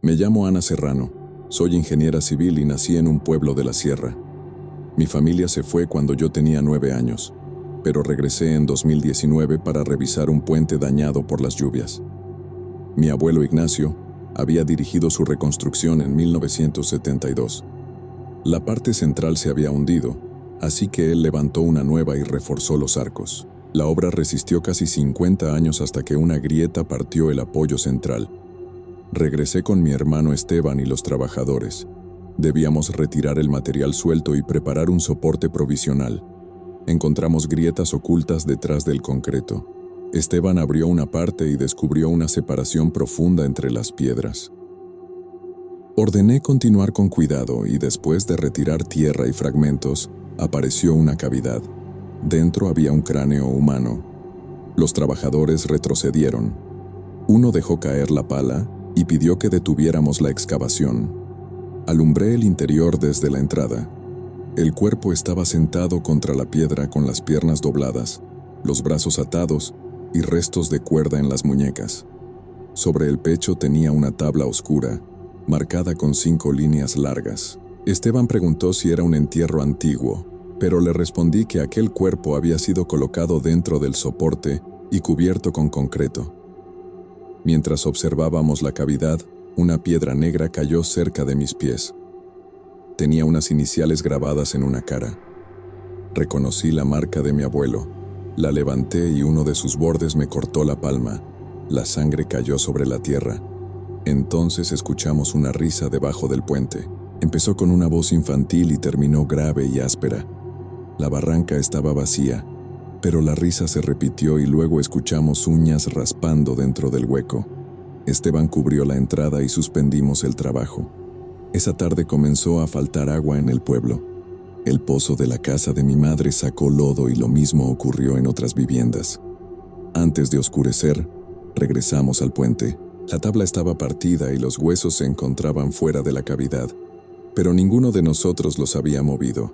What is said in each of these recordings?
Me llamo Ana Serrano, soy ingeniera civil y nací en un pueblo de la sierra. Mi familia se fue cuando yo tenía 9 años, pero regresé en 2019 para revisar un puente dañado por las lluvias. Mi abuelo Ignacio había dirigido su reconstrucción en 1972. La parte central se había hundido, así que él levantó una nueva y reforzó los arcos. La obra resistió casi 50 años hasta que una grieta partió el apoyo central. Regresé con mi hermano Esteban y los trabajadores. Debíamos retirar el material suelto y preparar un soporte provisional. Encontramos grietas ocultas detrás del concreto. Esteban abrió una parte y descubrió una separación profunda entre las piedras. Ordené continuar con cuidado y después de retirar tierra y fragmentos, apareció una cavidad. Dentro había un cráneo humano. Los trabajadores retrocedieron. Uno dejó caer la pala y pidió que detuviéramos la excavación. Alumbré el interior desde la entrada. El cuerpo estaba sentado contra la piedra con las piernas dobladas, los brazos atados y restos de cuerda en las muñecas. Sobre el pecho tenía una tabla oscura, marcada con 5 líneas largas. Esteban preguntó si era un entierro antiguo, pero le respondí que aquel cuerpo había sido colocado dentro del soporte y cubierto con concreto. Mientras observábamos la cavidad, una piedra negra cayó cerca de mis pies. Tenía unas iniciales grabadas en una cara. Reconocí la marca de mi abuelo. La levanté y uno de sus bordes me cortó la palma. La sangre cayó sobre la tierra. Entonces escuchamos una risa debajo del puente. Empezó con una voz infantil y terminó grave y áspera. La barranca estaba vacía, pero la risa se repitió y luego escuchamos uñas raspando dentro del hueco. Esteban cubrió la entrada y suspendimos el trabajo. Esa tarde comenzó a faltar agua en el pueblo. El pozo de la casa de mi madre sacó lodo y lo mismo ocurrió en otras viviendas. Antes de oscurecer, regresamos al puente. La tabla estaba partida y los huesos se encontraban fuera de la cavidad, pero ninguno de nosotros los había movido.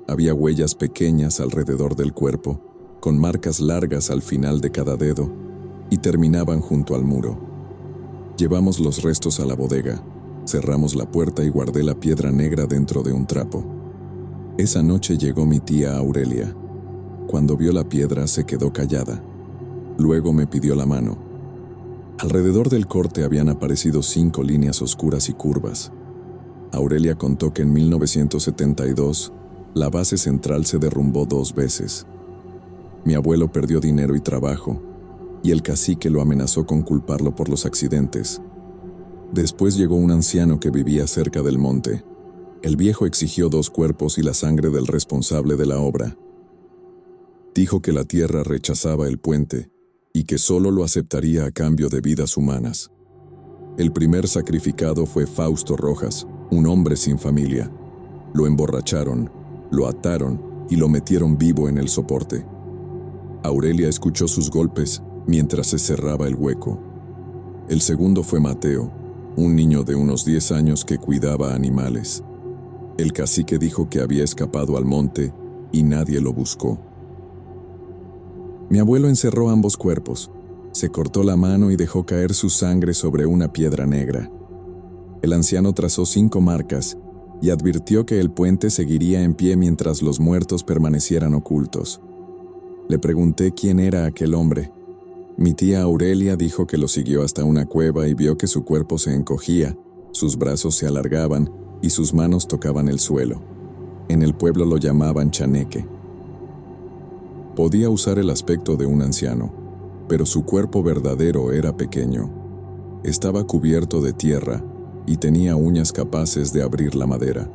Había huellas pequeñas alrededor del cuerpo, con marcas largas al final de cada dedo, y terminaban junto al muro. Llevamos los restos a la bodega, cerramos la puerta y guardé la piedra negra dentro de un trapo. Esa noche llegó mi tía Aurelia. Cuando vio la piedra se quedó callada. Luego me pidió la mano. Alrededor del corte habían aparecido 5 líneas oscuras y curvas. Aurelia contó que en 1972 la base central se derrumbó 2 veces. Mi abuelo perdió dinero y trabajo, y el cacique lo amenazó con culparlo por los accidentes. Después llegó un anciano que vivía cerca del monte. El viejo exigió 2 cuerpos y la sangre del responsable de la obra. Dijo que la tierra rechazaba el puente y que solo lo aceptaría a cambio de vidas humanas. El primer sacrificado fue Fausto Rojas, un hombre sin familia. Lo emborracharon, lo ataron y lo metieron vivo en el soporte. Aurelia escuchó sus golpes mientras se cerraba el hueco. El segundo fue Mateo, un niño de unos 10 años que cuidaba animales. El cacique dijo que había escapado al monte y nadie lo buscó. Mi abuelo encerró ambos cuerpos, se cortó la mano y dejó caer su sangre sobre una piedra negra. El anciano trazó 5 marcas y advirtió que el puente seguiría en pie mientras los muertos permanecieran ocultos. Le pregunté quién era aquel hombre. Mi tía Aurelia dijo que lo siguió hasta una cueva y vio que su cuerpo se encogía, sus brazos se alargaban y sus manos tocaban el suelo. En el pueblo lo llamaban chaneque. Podía usar el aspecto de un anciano, pero su cuerpo verdadero era pequeño. Estaba cubierto de tierra y tenía uñas capaces de abrir la madera.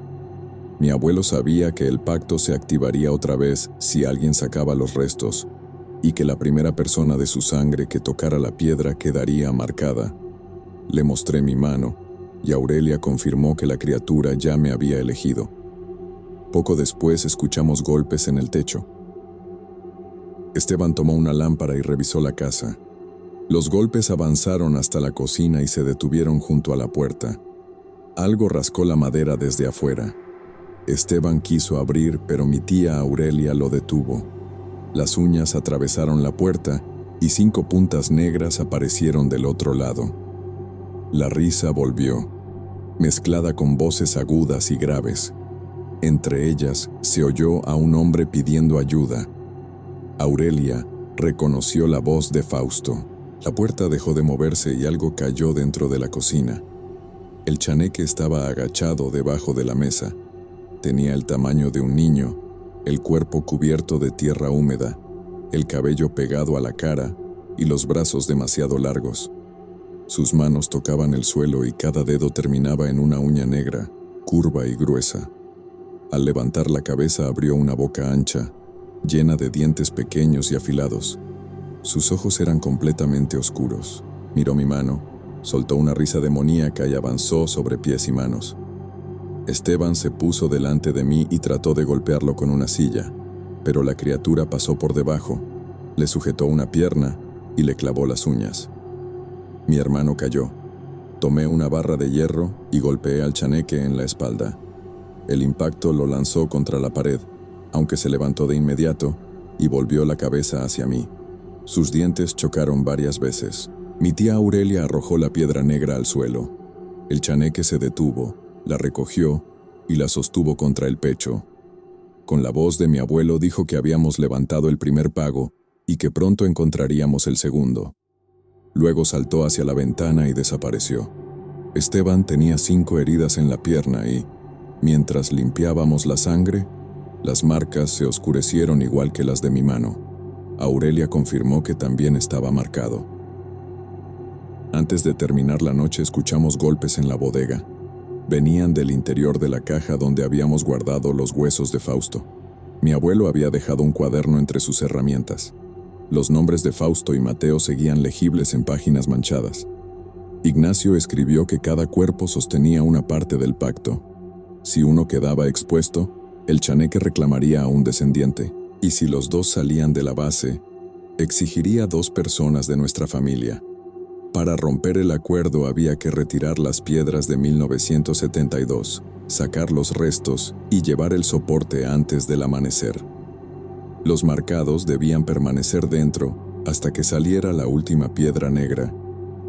Mi abuelo sabía que el pacto se activaría otra vez si alguien sacaba los restos, y que la primera persona de su sangre que tocara la piedra quedaría marcada. Le mostré mi mano, y Aurelia confirmó que la criatura ya me había elegido. Poco después escuchamos golpes en el techo. Esteban tomó una lámpara y revisó la casa. Los golpes avanzaron hasta la cocina y se detuvieron junto a la puerta. Algo rascó la madera desde afuera. Esteban quiso abrir, pero mi tía Aurelia lo detuvo. Las uñas atravesaron la puerta y 5 puntas negras aparecieron del otro lado. La risa volvió, mezclada con voces agudas y graves. Entre ellas se oyó a un hombre pidiendo ayuda. Aurelia reconoció la voz de Fausto. La puerta dejó de moverse y algo cayó dentro de la cocina. El chaneque estaba agachado debajo de la mesa. Tenía el tamaño de un niño, el cuerpo cubierto de tierra húmeda, el cabello pegado a la cara y los brazos demasiado largos. Sus manos tocaban el suelo y cada dedo terminaba en una uña negra, curva y gruesa. Al levantar la cabeza abrió una boca ancha, llena de dientes pequeños y afilados. Sus ojos eran completamente oscuros. Miró mi mano, soltó una risa demoníaca y avanzó sobre pies y manos. Esteban se puso delante de mí y trató de golpearlo con una silla, pero la criatura pasó por debajo, le sujetó una pierna y le clavó las uñas. Mi hermano cayó. Tomé una barra de hierro y golpeé al chaneque en la espalda. El impacto lo lanzó contra la pared, aunque se levantó de inmediato y volvió la cabeza hacia mí. Sus dientes chocaron varias veces. Mi tía Aurelia arrojó la piedra negra al suelo. El chaneque se detuvo, la recogió y la sostuvo contra el pecho. Con la voz de mi abuelo dijo que habíamos levantado el primer pago y que pronto encontraríamos el segundo. Luego saltó hacia la ventana y desapareció. Esteban tenía 5 heridas en la pierna y, mientras limpiábamos la sangre, las marcas se oscurecieron igual que las de mi mano. Aurelia confirmó que también estaba marcado. Antes de terminar la noche escuchamos golpes en la bodega. Venían del interior de la caja donde habíamos guardado los huesos de Fausto. Mi abuelo había dejado un cuaderno entre sus herramientas. Los nombres de Fausto y Mateo seguían legibles en páginas manchadas. Ignacio escribió que cada cuerpo sostenía una parte del pacto. Si uno quedaba expuesto, el chaneque reclamaría a un descendiente, y si los dos salían de la base, exigiría 2 personas de nuestra familia. Para romper el acuerdo había que retirar las piedras de 1972, sacar los restos y llevar el soporte antes del amanecer. Los marcados debían permanecer dentro hasta que saliera la última piedra negra,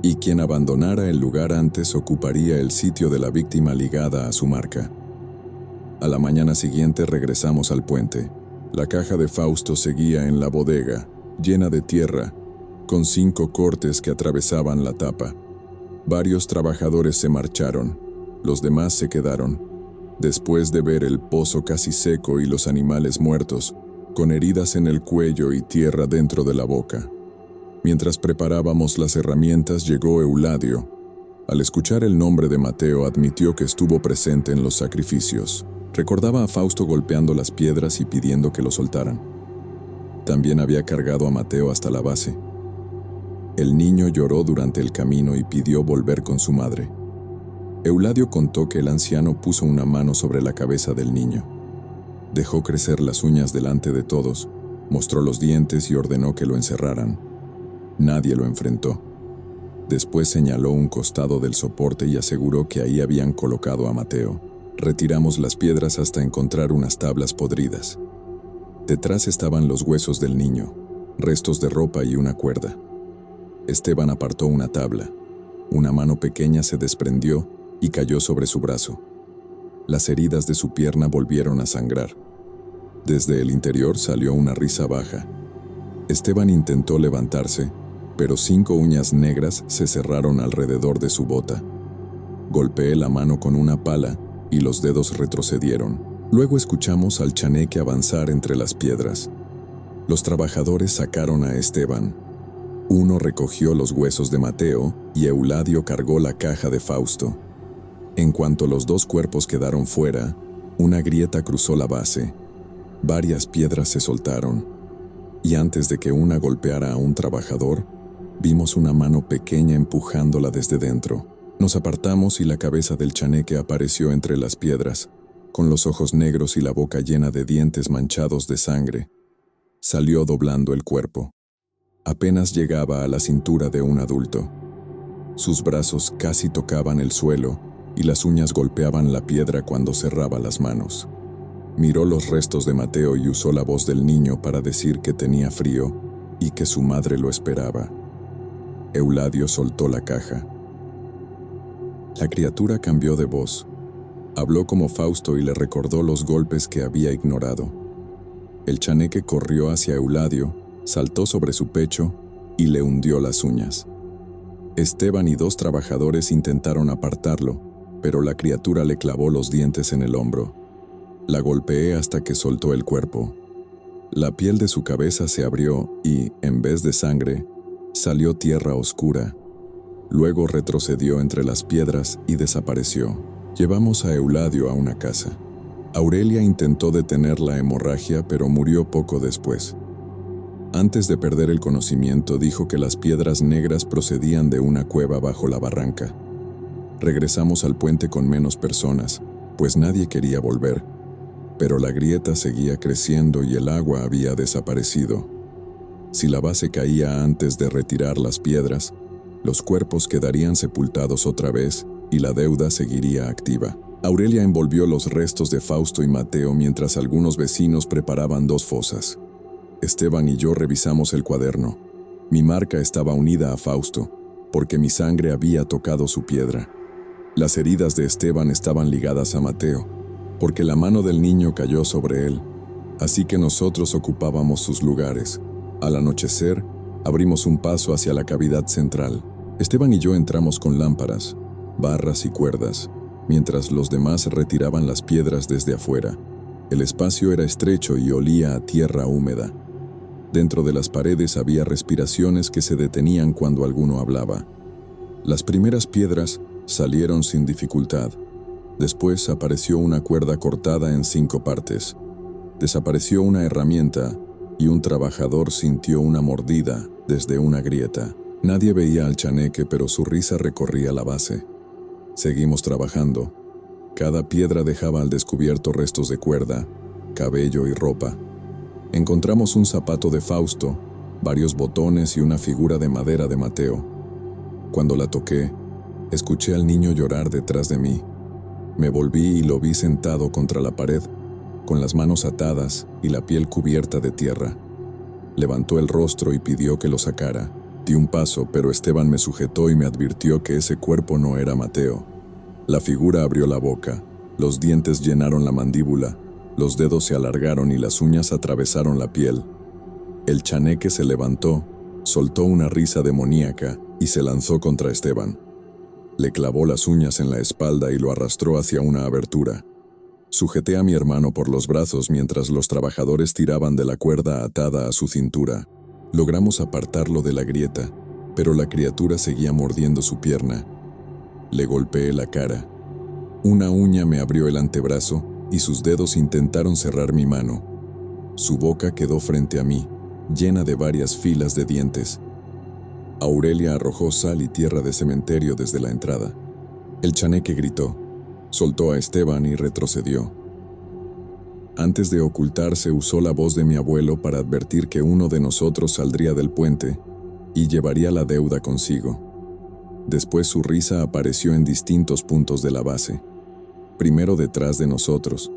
y quien abandonara el lugar antes ocuparía el sitio de la víctima ligada a su marca. A la mañana siguiente regresamos al puente. La caja de Fausto seguía en la bodega, llena de tierra, con 5 cortes que atravesaban la tapa. Varios trabajadores se marcharon, los demás se quedaron. Después de ver el pozo casi seco y los animales muertos, con heridas en el cuello y tierra dentro de la boca. Mientras preparábamos las herramientas llegó Euladio. Al escuchar el nombre de Mateo admitió que estuvo presente en los sacrificios. Recordaba a Fausto golpeando las piedras y pidiendo que lo soltaran. También había cargado a Mateo hasta la base. El niño lloró durante el camino y pidió volver con su madre. Euladio contó que el anciano puso una mano sobre la cabeza del niño. Dejó crecer las uñas delante de todos, mostró los dientes y ordenó que lo encerraran. Nadie lo enfrentó. Después señaló un costado del soporte y aseguró que ahí habían colocado a Mateo. Retiramos las piedras hasta encontrar unas tablas podridas. Detrás estaban los huesos del niño, restos de ropa y una cuerda. Esteban apartó una tabla. Una mano pequeña se desprendió y cayó sobre su brazo. Las heridas de su pierna volvieron a sangrar. Desde el interior salió una risa baja. Esteban intentó levantarse, pero 5 uñas negras se cerraron alrededor de su bota. Golpeé la mano con una pala y los dedos retrocedieron. Luego escuchamos al chaneque avanzar entre las piedras. Los trabajadores sacaron a Esteban. Uno recogió los huesos de Mateo y Euladio cargó la caja de Fausto. En cuanto los 2 cuerpos quedaron fuera, una grieta cruzó la base. Varias piedras se soltaron, y antes de que una golpeara a un trabajador, vimos una mano pequeña empujándola desde dentro. Nos apartamos y la cabeza del chaneque apareció entre las piedras, con los ojos negros y la boca llena de dientes manchados de sangre. Salió doblando el cuerpo. Apenas llegaba a la cintura de un adulto. Sus brazos casi tocaban el suelo y las uñas golpeaban la piedra cuando cerraba las manos. Miró los restos de Mateo y usó la voz del niño para decir que tenía frío y que su madre lo esperaba. Euladio soltó la caja. La criatura cambió de voz. Habló como Fausto y le recordó los golpes que había ignorado. El chaneque corrió hacia Euladio, saltó sobre su pecho y le hundió las uñas. Esteban y 2 trabajadores intentaron apartarlo, pero la criatura le clavó los dientes en el hombro. La golpeé hasta que soltó el cuerpo. La piel de su cabeza se abrió y, en vez de sangre, salió tierra oscura. Luego retrocedió entre las piedras y desapareció. Llevamos a Euladio a una casa. Aurelia intentó detener la hemorragia, pero murió poco después. Antes de perder el conocimiento, dijo que las piedras negras procedían de una cueva bajo la barranca. Regresamos al puente con menos personas, pues nadie quería volver, pero la grieta seguía creciendo y el agua había desaparecido. Si la base caía antes de retirar las piedras, los cuerpos quedarían sepultados otra vez y la deuda seguiría activa. Aurelia envolvió los restos de Fausto y Mateo mientras algunos vecinos preparaban 2 fosas. Esteban y yo revisamos el cuaderno. Mi marca estaba unida a Fausto, porque mi sangre había tocado su piedra. Las heridas de Esteban estaban ligadas a Mateo, porque la mano del niño cayó sobre él, así que nosotros ocupábamos sus lugares. Al anochecer, abrimos un paso hacia la cavidad central. Esteban y yo entramos con lámparas, barras y cuerdas, mientras los demás retiraban las piedras desde afuera. El espacio era estrecho y olía a tierra húmeda. Dentro de las paredes había respiraciones que se detenían cuando alguno hablaba. Las primeras piedras salieron sin dificultad. Después apareció una cuerda cortada en 5 partes. Desapareció una herramienta y un trabajador sintió una mordida desde una grieta. Nadie veía al chaneque, pero su risa recorría la base. Seguimos trabajando. Cada piedra dejaba al descubierto restos de cuerda, cabello y ropa. Encontramos un zapato de Fausto, varios botones y una figura de madera de Mateo. Cuando la toqué, escuché al niño llorar detrás de mí. Me volví y lo vi sentado contra la pared, con las manos atadas y la piel cubierta de tierra. Levantó el rostro y pidió que lo sacara. Di un paso, pero Esteban me sujetó y me advirtió que ese cuerpo no era Mateo. La figura abrió la boca, los dientes llenaron la mandíbula, los dedos se alargaron y las uñas atravesaron la piel. El chaneque se levantó, soltó una risa demoníaca y se lanzó contra Esteban. Le clavó las uñas en la espalda y lo arrastró hacia una abertura. Sujeté a mi hermano por los brazos mientras los trabajadores tiraban de la cuerda atada a su cintura. Logramos apartarlo de la grieta, pero la criatura seguía mordiendo su pierna. Le golpeé la cara. Una uña me abrió el antebrazo y sus dedos intentaron cerrar mi mano. Su boca quedó frente a mí, llena de varias filas de dientes. Aurelia arrojó sal y tierra de cementerio desde la entrada. El chaneque gritó, soltó a Esteban y retrocedió. Antes de ocultarse, usó la voz de mi abuelo para advertir que uno de nosotros saldría del puente y llevaría la deuda consigo. Después su risa apareció en distintos puntos de la base. Primero detrás de nosotros,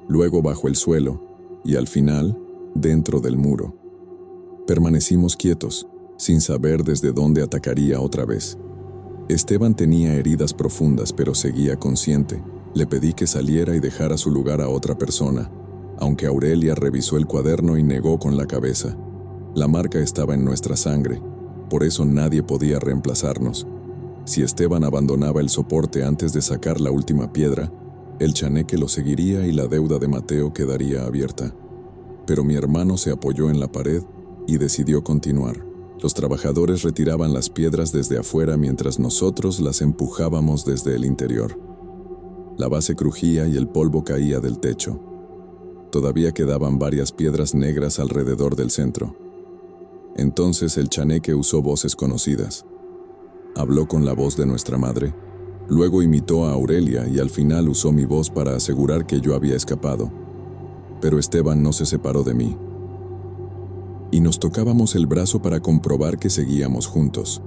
luego bajo el suelo y al final, dentro del muro. Permanecimos quietos, sin saber desde dónde atacaría otra vez. Esteban tenía heridas profundas, pero seguía consciente. Le pedí que saliera y dejara su lugar a otra persona, aunque Aurelia revisó el cuaderno y negó con la cabeza. La marca estaba en nuestra sangre, por eso nadie podía reemplazarnos. Si Esteban abandonaba el soporte antes de sacar la última piedra, el chaneque lo seguiría y la deuda de Mateo quedaría abierta. Pero mi hermano se apoyó en la pared y decidió continuar. Los trabajadores retiraban las piedras desde afuera mientras nosotros las empujábamos desde el interior. La base crujía y el polvo caía del techo. Todavía quedaban varias piedras negras alrededor del centro. Entonces el chaneque usó voces conocidas. Habló con la voz de nuestra madre, luego imitó a Aurelia y al final usó mi voz para asegurar que yo había escapado. Pero Esteban no se separó de mí. Y nos tocábamos el brazo para comprobar que seguíamos juntos.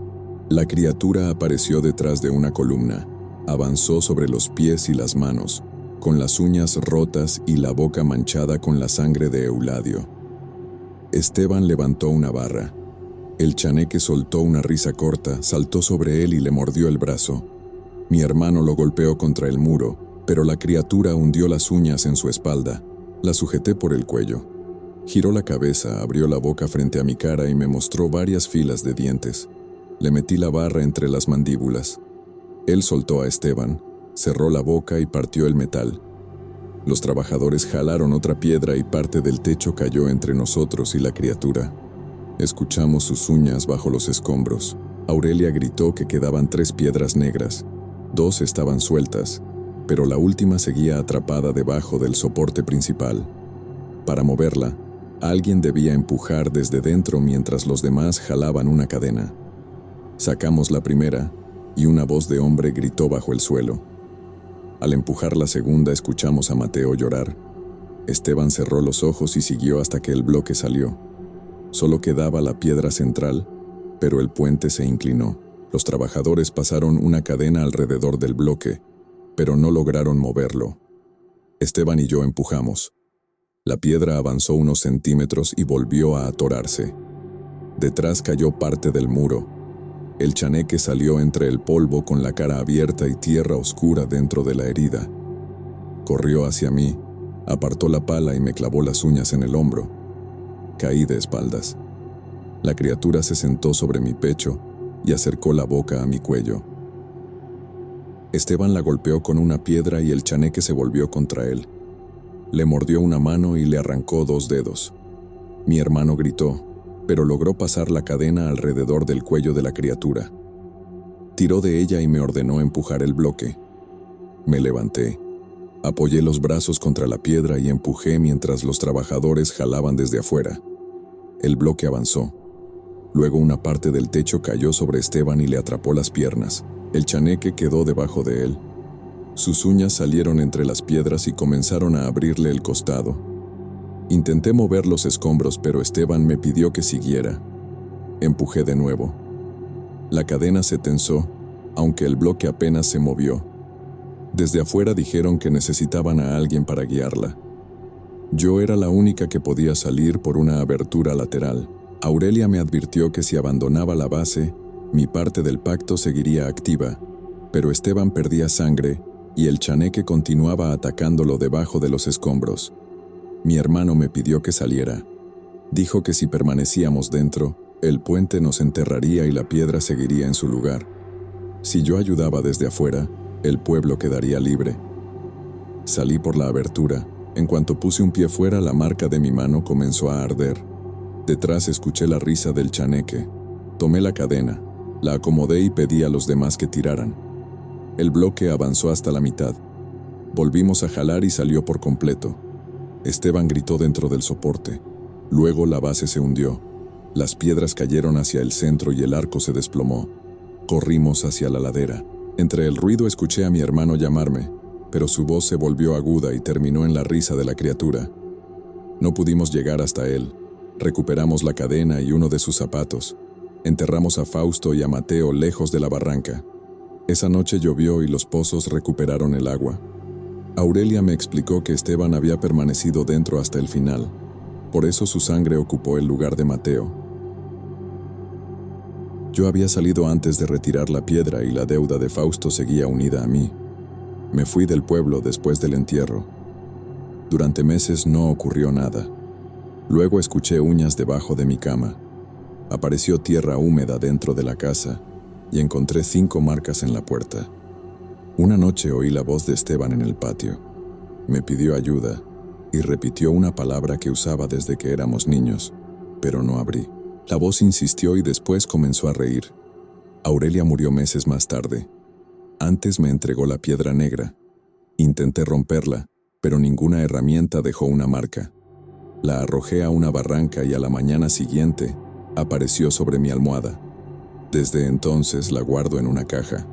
La criatura apareció detrás de una columna, avanzó sobre los pies y las manos, con las uñas rotas y la boca manchada con la sangre de Euladio. Esteban levantó una barra. El chaneque soltó una risa corta, saltó sobre él y le mordió el brazo. Mi hermano lo golpeó contra el muro, pero la criatura hundió las uñas en su espalda. La sujeté por el cuello. Giró la cabeza, abrió la boca frente a mi cara y me mostró varias filas de dientes. Le metí la barra entre las mandíbulas. Él soltó a Esteban, cerró la boca y partió el metal. Los trabajadores jalaron otra piedra y parte del techo cayó entre nosotros y la criatura. Escuchamos sus uñas bajo los escombros. Aurelia gritó que quedaban 3 piedras negras. 2 estaban sueltas, pero la última seguía atrapada debajo del soporte principal. Para moverla, alguien debía empujar desde dentro mientras los demás jalaban una cadena. Sacamos la primera y una voz de hombre gritó bajo el suelo. Al empujar la segunda escuchamos a Mateo llorar. Esteban cerró los ojos y siguió hasta que el bloque salió. Solo quedaba la piedra central, pero el puente se inclinó. Los trabajadores pasaron una cadena alrededor del bloque, pero no lograron moverlo. Esteban y yo empujamos. La piedra avanzó unos centímetros y volvió a atorarse. Detrás cayó parte del muro. El chaneque salió entre el polvo con la cara abierta y tierra oscura dentro de la herida. Corrió hacia mí, apartó la pala y me clavó las uñas en el hombro. Caí de espaldas. La criatura se sentó sobre mi pecho y acercó la boca a mi cuello. Esteban la golpeó con una piedra y el chaneque se volvió contra él. Le mordió una mano y le arrancó 2 dedos. Mi hermano gritó, pero logró pasar la cadena alrededor del cuello de la criatura. Tiró de ella y me ordenó empujar el bloque. Me levanté, apoyé los brazos contra la piedra y empujé mientras los trabajadores jalaban desde afuera. El bloque avanzó. Luego una parte del techo cayó sobre Esteban y le atrapó las piernas. El chaneque quedó debajo de él. Sus uñas salieron entre las piedras y comenzaron a abrirle el costado. Intenté mover los escombros, pero Esteban me pidió que siguiera. Empujé de nuevo. La cadena se tensó, aunque el bloque apenas se movió. Desde afuera dijeron que necesitaban a alguien para guiarla. Yo era la única que podía salir por una abertura lateral. Aurelia me advirtió que si abandonaba la base, mi parte del pacto seguiría activa, pero Esteban perdía sangre y el chaneque continuaba atacándolo debajo de los escombros. Mi hermano me pidió que saliera. Dijo que si permanecíamos dentro, el puente nos enterraría y la piedra seguiría en su lugar. Si yo ayudaba desde afuera, el pueblo quedaría libre. Salí por la abertura. En cuanto puse un pie fuera, la marca de mi mano comenzó a arder. Detrás escuché la risa del chaneque. Tomé la cadena, la acomodé y pedí a los demás que tiraran. El bloque avanzó hasta la mitad. Volvimos a jalar y salió por completo. Esteban gritó dentro del soporte. Luego la base se hundió. Las piedras cayeron hacia el centro y el arco se desplomó. Corrimos hacia la ladera. Entre el ruido escuché a mi hermano llamarme, pero su voz se volvió aguda y terminó en la risa de la criatura. No pudimos llegar hasta él. Recuperamos la cadena y uno de sus zapatos. Enterramos a Fausto y a Mateo lejos de la barranca. Esa noche llovió y los pozos recuperaron el agua. Aurelia me explicó que Esteban había permanecido dentro hasta el final. Por eso su sangre ocupó el lugar de Mateo. Yo había salido antes de retirar la piedra y la deuda de Fausto seguía unida a mí. Me fui del pueblo después del entierro. Durante meses no ocurrió nada. Luego escuché uñas debajo de mi cama. Apareció tierra húmeda dentro de la casa y encontré 5 marcas en la puerta. Una noche oí la voz de Esteban en el patio. Me pidió ayuda y repitió una palabra que usaba desde que éramos niños, pero no abrí. La voz insistió y después comenzó a reír. Aurelia murió meses más tarde. Antes me entregó la piedra negra. Intenté romperla, pero ninguna herramienta dejó una marca. La arrojé a una barranca y a la mañana siguiente apareció sobre mi almohada. Desde entonces la guardo en una caja.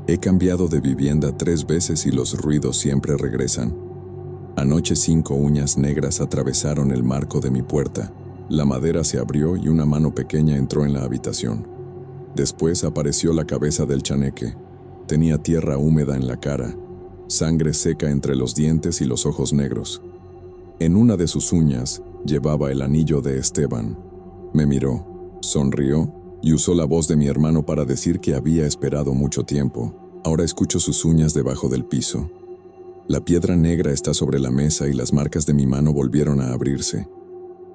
He cambiado de vivienda 3 veces y los ruidos siempre regresan. Anoche 5 uñas negras atravesaron el marco de mi puerta. La madera se abrió y una mano pequeña entró en la habitación. Después apareció la cabeza del chaneque. Tenía tierra húmeda en la cara, sangre seca entre los dientes y los ojos negros. En una de sus uñas llevaba el anillo de Esteban. Me miró, sonrió y usó la voz de mi hermano para decir que había esperado mucho tiempo. Ahora escucho sus uñas debajo del piso. La piedra negra está sobre la mesa y las marcas de mi mano volvieron a abrirse.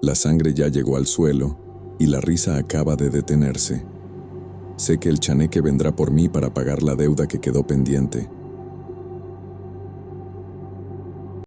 La sangre ya llegó al suelo y la risa acaba de detenerse. Sé que el chaneque vendrá por mí para pagar la deuda que quedó pendiente.